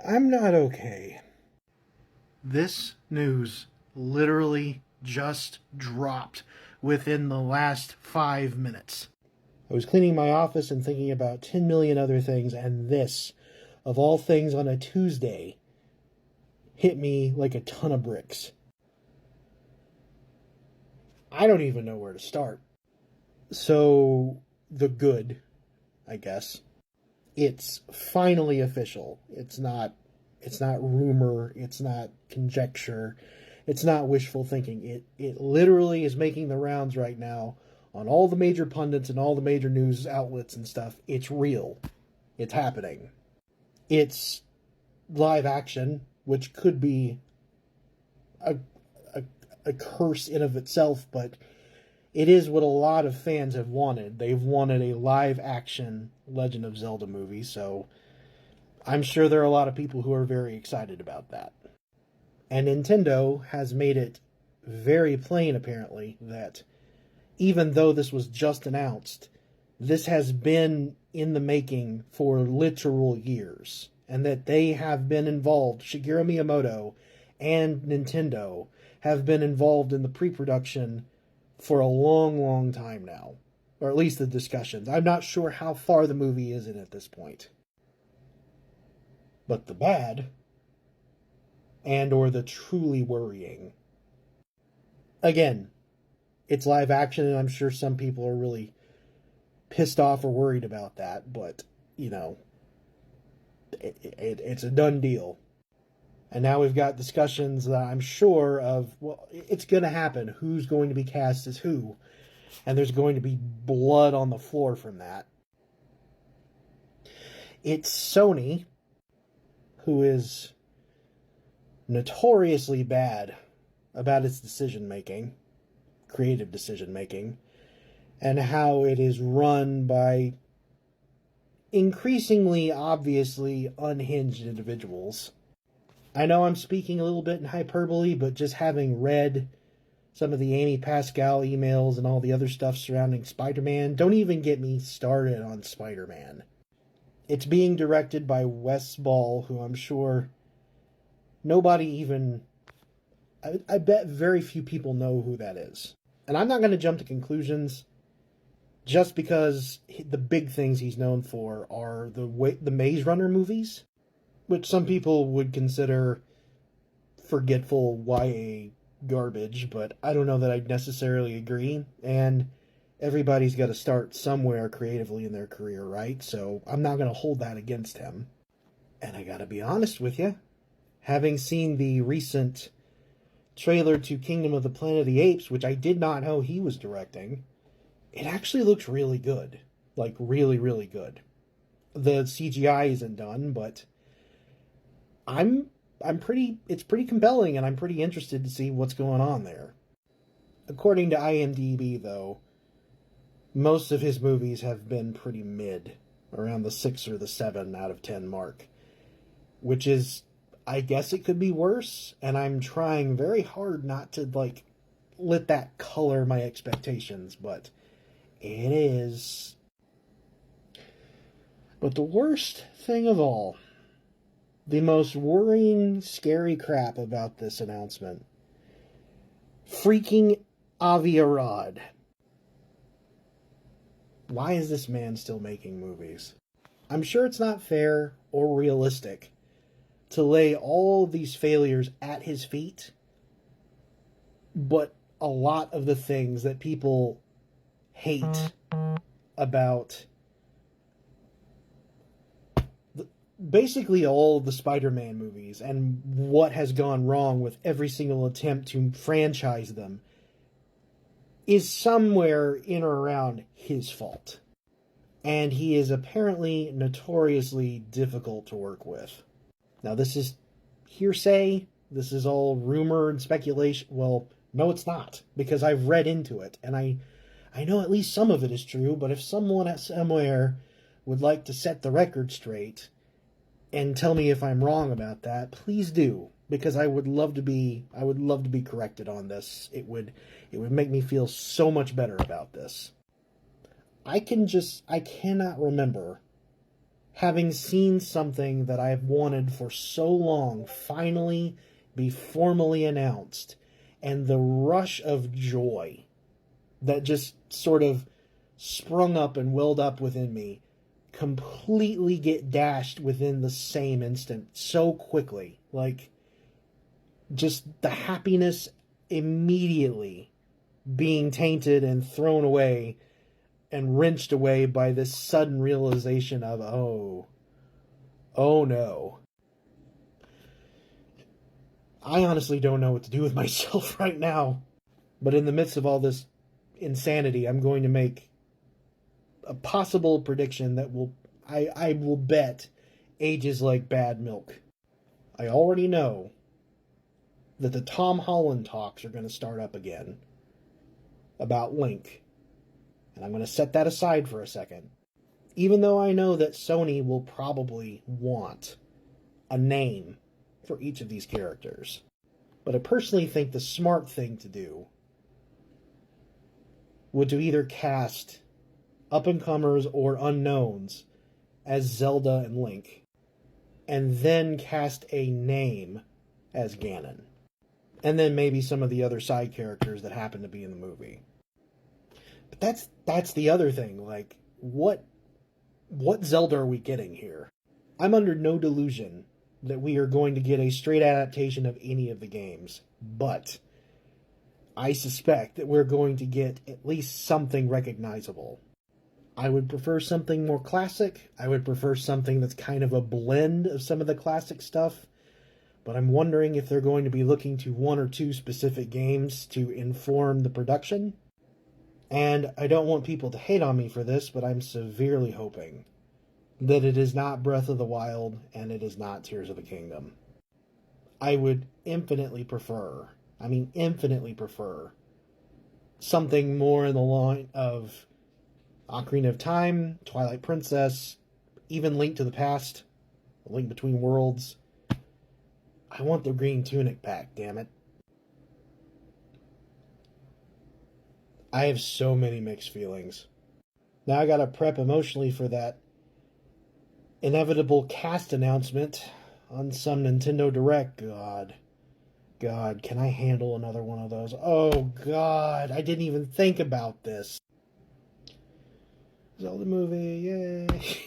I'm not okay. This news literally just dropped within the last 5 minutes. I was cleaning my office and thinking about 10 million other things, and this, of all things on a Tuesday, hit me like a ton of bricks. I don't even know where to start. So, the good, I guess. It's finally official. It's not rumor, it's not conjecture, it's not wishful thinking. It literally is making the rounds right now on all the major pundits and all the major news outlets and stuff. It's real. It's happening. It's live action, which could be a curse in of itself, but it is what a lot of fans have wanted. They've wanted a live action Legend of Zelda movie, so I'm sure there are a lot of people who are very excited about that. And Nintendo has made it very plain, apparently, that even though this was just announced, this has been in the making for literal years. And that they have been involved, Shigeru Miyamoto and Nintendo have been involved in the pre-production for a long, long time now. Or at least the discussions. I'm not sure how far the movie is in at this point. But the bad, and or the truly worrying. Again, it's live action, and I'm sure some people are really pissed off or worried about that, but, you know, it's a done deal. And now we've got discussions that I'm sure of, well, it's going to happen. Who's going to be cast as who? And there's going to be blood on the floor from that. It's Sony, who is notoriously bad about its decision-making, creative decision-making, and how it is run by increasingly, obviously, unhinged individuals. I know I'm speaking a little bit in hyperbole, but just having read some of the Amy Pascal emails and all the other stuff surrounding Spider-Man, don't even get me started on Spider-Man. It's being directed by Wes Ball, who I'm sure nobody even... I bet very few people know who that is. And I'm not going to jump to conclusions just because the big things he's known for are the Maze Runner movies, which some people would consider forgetful YA garbage, but I don't know that I'd necessarily agree. And everybody's got to start somewhere creatively in their career, right? So I'm not going to hold that against him. And I got to be honest with you, having seen the recent trailer to Kingdom of the Planet of the Apes, which I did not know he was directing, it actually looks really good. Like, really, really good. The CGI isn't done, but it's pretty compelling, and I'm pretty interested to see what's going on there. According to IMDb, though, most of his movies have been pretty mid, around the 6 or the 7 out of 10 mark, which is, I guess it could be worse, and I'm trying very hard not to, let that color my expectations, but it is. But the worst thing of all, the most worrying, scary crap about this announcement, freaking Avi Arad. Why is this man still making movies? I'm sure it's not fair or realistic to lay all these failures at his feet, but a lot of the things that people hate about basically all of the Spider-Man movies and what has gone wrong with every single attempt to franchise them is somewhere in or around his fault. And he is apparently notoriously difficult to work with. Now, this is hearsay. This is all rumor and speculation. Well, no, it's not, because I've read into it, and I know at least some of it is true, but if someone somewhere would like to set the record straight and tell me if I'm wrong about that, please do, because I would love to be corrected on this. It would make me feel so much better about this. I cannot remember having seen something that I've wanted for so long finally be formally announced, and the rush of joy that just sort of sprung up and welled up within me completely get dashed within the same instant so quickly. Like, just the happiness immediately being tainted and thrown away and wrenched away by this sudden realization of, oh no. I honestly don't know what to do with myself right now. But in the midst of all this insanity, I'm going to make a possible prediction that I will bet ages like bad milk. I already know that the Tom Holland talks are going to start up again about Link. And I'm going to set that aside for a second. Even though I know that Sony will probably want a name for each of these characters. But I personally think the smart thing to do would to either cast up-and-comers or unknowns as Zelda and Link, and then cast a name as Ganon. And then maybe some of the other side characters that happen to be in the movie. But that's the other thing. Like, what Zelda are we getting here? I'm under no delusion that we are going to get a straight adaptation of any of the games, but I suspect that we're going to get at least something recognizable. I would prefer something more classic. I would prefer something that's kind of a blend of some of the classic stuff. But I'm wondering if they're going to be looking to one or two specific games to inform the production. And I don't want people to hate on me for this, but I'm severely hoping that it is not Breath of the Wild and it is not Tears of the Kingdom. I would infinitely prefer something more in the line of Ocarina of Time, Twilight Princess, even Link to the Past, Link Between Worlds. I want the green tunic back, damn it. I have so many mixed feelings. Now I gotta prep emotionally for that inevitable cast announcement on some Nintendo Direct. God, can I handle another one of those? Oh, God, I didn't even think about this. Zelda movie, yay.